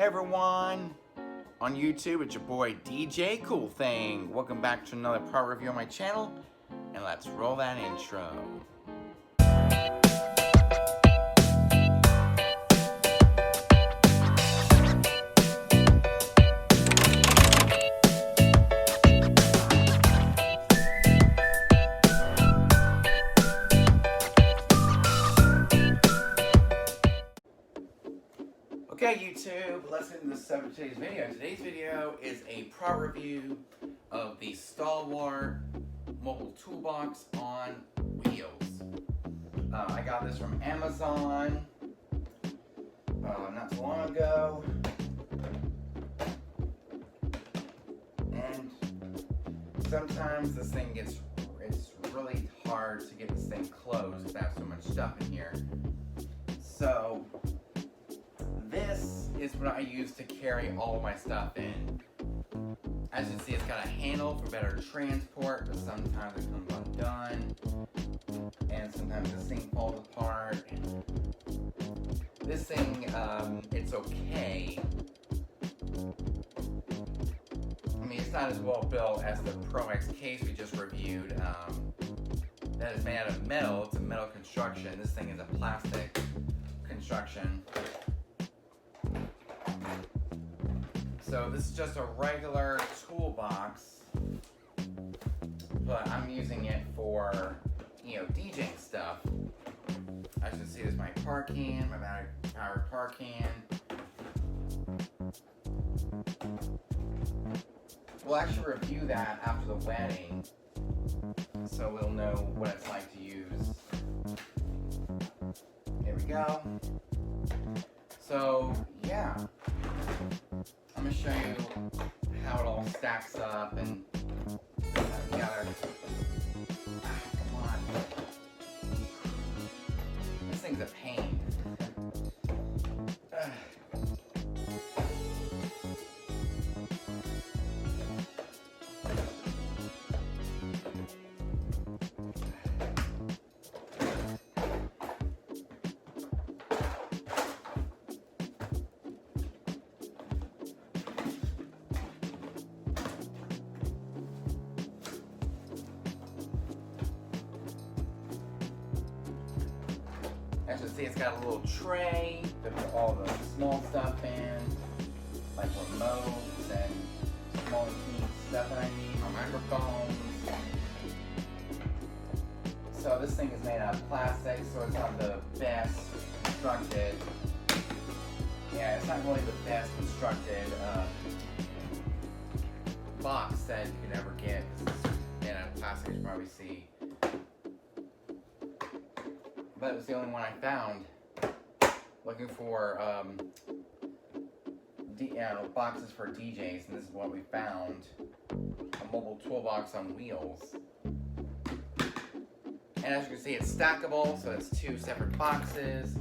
Hey everyone, on YouTube it's your boy DJ Cool Thing. Welcome back to another product review on my channel, and let's roll that intro. Okay YouTube, let's get into the subject of today's video. Today's video is a product review of the Stalwart mobile toolbox on wheels. I got this from Amazon not too long ago, and sometimes this thing it's really hard to get this thing closed because I have so much stuff in here. So this is what I use to carry all of my stuff in. As you can see, it's got a handle for better transport, but sometimes it comes undone, and sometimes this thing falls apart. This thing, it's okay. I mean, it's not as well built as the Pro X case we just reviewed. That is made out of metal. It's a metal construction. This thing is a plastic construction. So this is just a regular toolbox, but I'm using it for, DJing stuff. As you can see, there's my par can, my powered par can. We'll actually review that after the wedding, so we'll know what it's like to use. There we go. So, yeah. I'm going to show you how it all stacks up and together. Come on. This thing's a pain. As you can see, it's got a little tray to put all the small stuff in, like remotes and small key stuff that I need, my microphones. So this thing is made out of plastic, so it's not the best constructed. Yeah, it's not really the best constructed box that you could ever get, because it's made out of plastic, as you probably see. But it was the only one I found looking for boxes for DJs, and this is what we found: a mobile toolbox on wheels. And as you can see, it's stackable, so it's two separate boxes.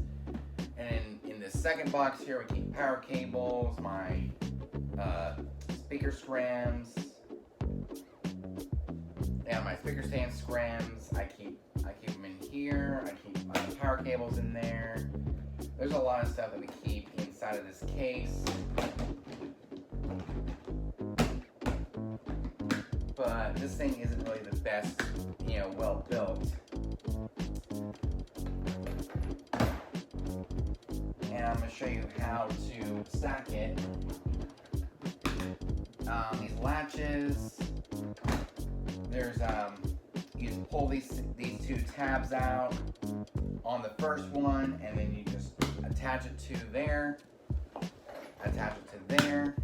And in this second box here, we keep power cables, my speaker scrims, and my speaker stand scrims. I keep them in here. I keep my power cables in there. There's a lot of stuff that we keep inside of this case. But this thing isn't really the best, well built. And I'm going to show you how to stack it. These latches. There's you just pull these two tabs out on the first one, and then you just attach it to there, attach it to there,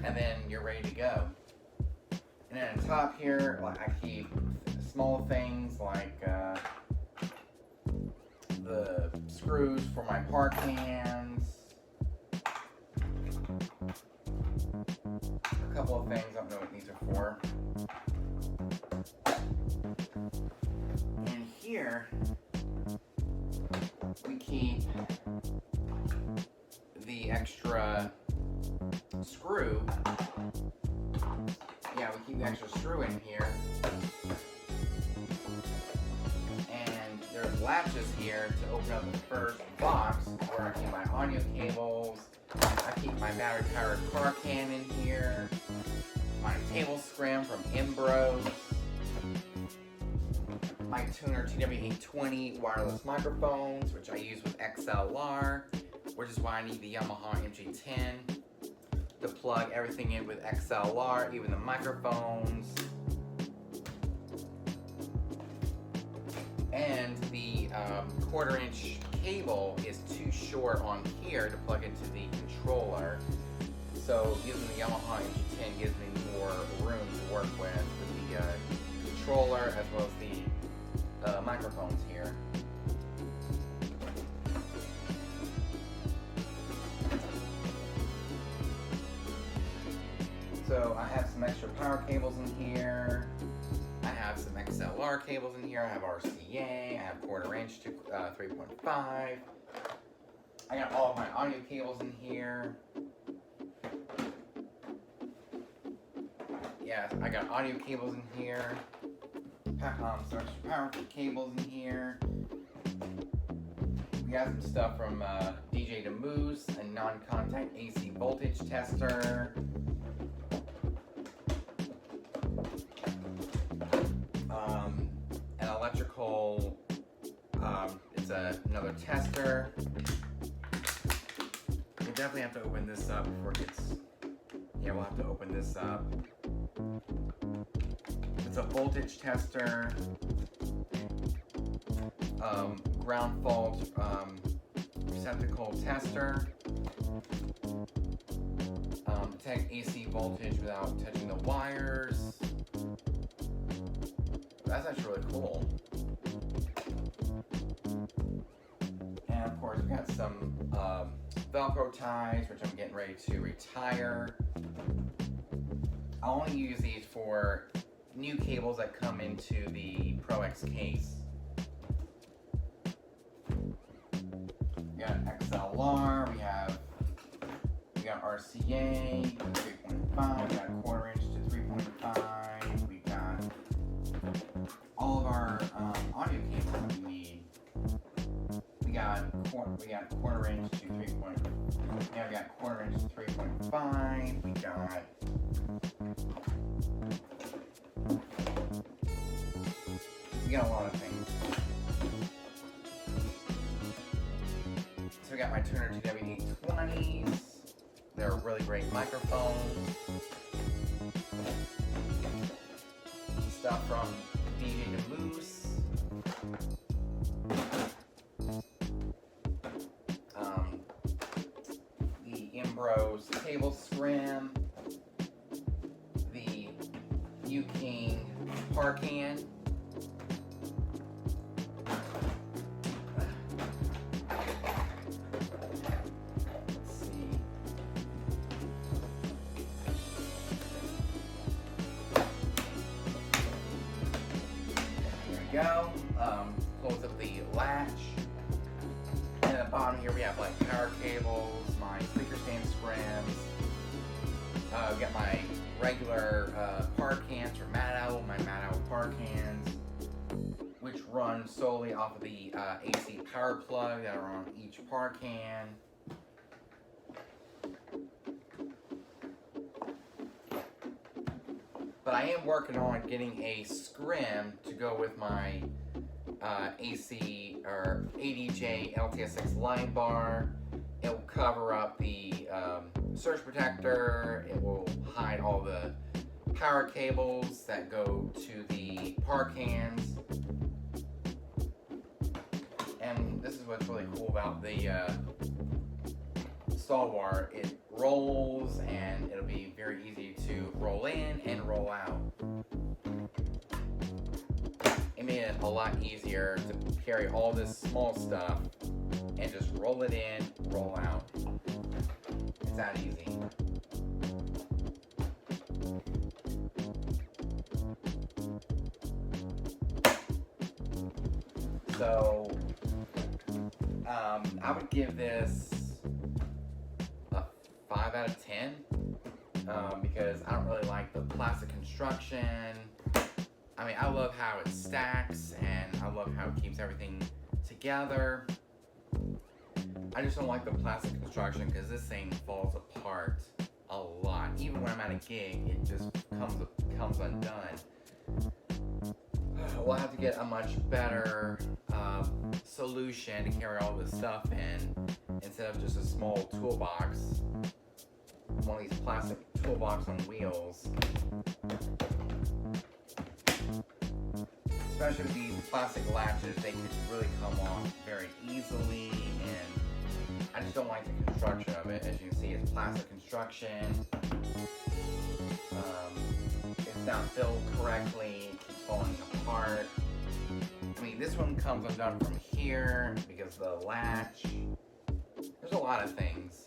and then you're ready to go. And then on top here, I keep small things like the screws for my par cans, a couple of things, I don't know what these are for. And here we keep the extra screw. Yeah, we keep the extra screw in here. And there's latches here to open up the first box where I keep my audio cables. I keep my battery powered car can in here, my table scrim from Imbros, my tuner TW820 wireless microphones, which I use with XLR, which is why I need the Yamaha MG10 to plug everything in with XLR, even the microphones. And the 1/4 inch cable is too short on here to plug into the controller. So using the Yamaha MG10 gives me more room to work with the controller as well as the microphones here. So I have some extra power cables in here. I have some XLR cables in here. I have RCA. I have 1/4 inch to 3.5. I got all of my audio cables in here. Yeah, I got audio cables in here. Some extra power cables in here. We got some stuff from DJ to Moose, a non-contact AC voltage tester. An electrical, it's another tester. We'll definitely have to open this up before it gets, yeah, we'll have to open this up. It's a voltage tester, ground fault receptacle tester, detect AC voltage without touching the wires. That's actually really cool. And of course, we got some Velcro ties, which I'm getting ready to retire. I only use these for new cables that come into the Pro X case. We got XLR, we got RCA, 3.5, we got 1/4 inch to 3.5, we got all of our audio cables that we need. We got 1/4 inch to 3.5. Yeah, we got 1/4 inch to 3.5. We got a lot of things. So we got my tuner TW820s. They're really great microphones. Stuff from DJ to Moose. The Imbros table scrim. The U-King Parcan. Go. Close up the latch. And at the bottom here we have like power cables, my speaker stand scrims. We got my regular par cans for Mad Owl, my Mad Owl par cans, which run solely off of the AC power plug that are on each par can. But I am working on getting a scrim to go with my AC or ADJ LTSX line bar. It will cover up the surge protector. It will hide all the power cables that go to the par cans. And this is what's really cool about the Stalwart. It rolls and it'll be very easy to roll in and roll out. It made it a lot easier to carry all this small stuff and just roll it in, roll out. It's that easy. So I would give this a 5 out of 10 because I don't really like the plastic construction. I mean, I love how it stacks and I love how it keeps everything together. I just don't like the plastic construction because this thing falls apart a lot. Even when I'm at a gig, it just comes undone. We'll have to get a much better solution to carry all this stuff in instead of just a small toolbox. One of these plastic toolbox on wheels. Especially with these plastic latches, they could really come off very easily, and I just don't like the construction of it. As you can see, it's plastic construction. It's not filled correctly. It keeps falling apart. I mean, this one comes undone from here because of the latch. There's a lot of things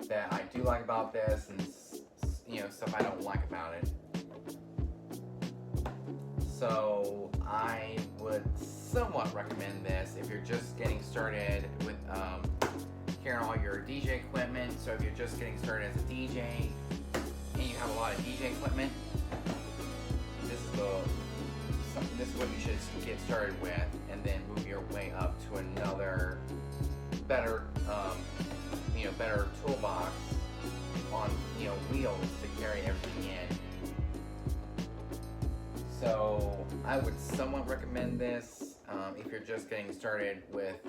that I do like about this, and stuff I don't like about it. So I would somewhat recommend this if you're just getting started with carrying all your DJ equipment. So if you're just getting started as a DJ and you have a lot of DJ equipment, this is what you should get started with, and then move your way up to another better better toolbox on wheels to carry everything in. So I would somewhat recommend this if you're just getting started with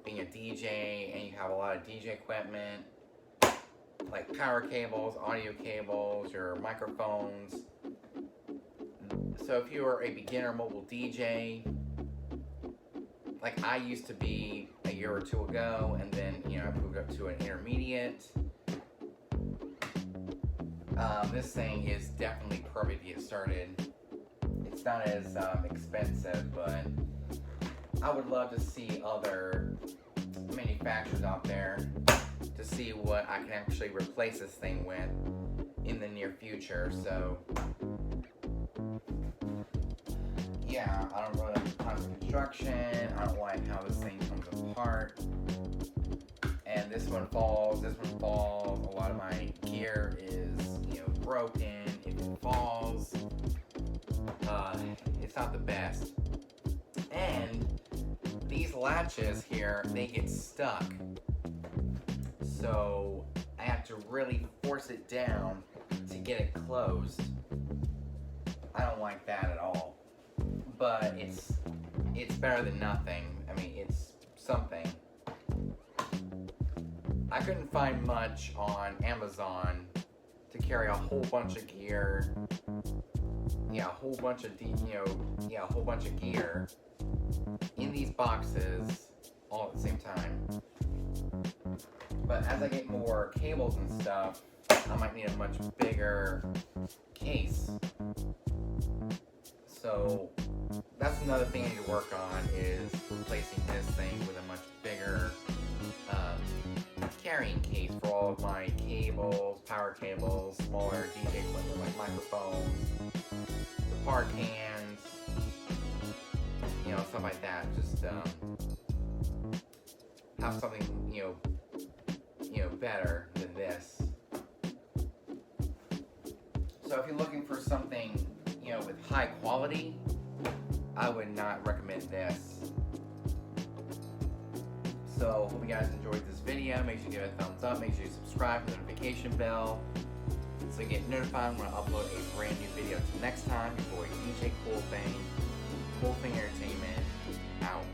being a DJ and you have a lot of DJ equipment like power cables, audio cables, your microphones. So if you are a beginner mobile DJ, like I used to be a year or two ago, and then I moved up to an intermediate. This thing is definitely perfect to get started. It's not as expensive, but I would love to see other manufacturers out there to see what I can actually replace this thing with in the near future. So yeah, I don't really like the plastic construction. I don't like how this thing comes apart. And this one falls, a lot of my gear is, broken. If it falls, it's not the best. And these latches here, they get stuck. So I have to really force it down to get it closed. I don't like that at all. But it's better than nothing. I mean, it's something. I couldn't find much on Amazon to carry a whole bunch of gear. Yeah, a whole bunch of gear in these boxes all at the same time. But as I get more cables and stuff, I might need a much bigger case. So that's another thing I need to work on, is replacing this thing with a much bigger carrying case for all of my cables, power cables, smaller DJ equipment like microphones, the part cans, stuff like that. Just have something, better than this. So if you're looking for something, with high quality, I would not recommend this. So hope you guys enjoyed this video. Make sure you give it a thumbs up. Make sure you subscribe, the notification bell, so you get notified when I upload a brand new video. Until next time, your boy DJ Cool Thing Entertainment out.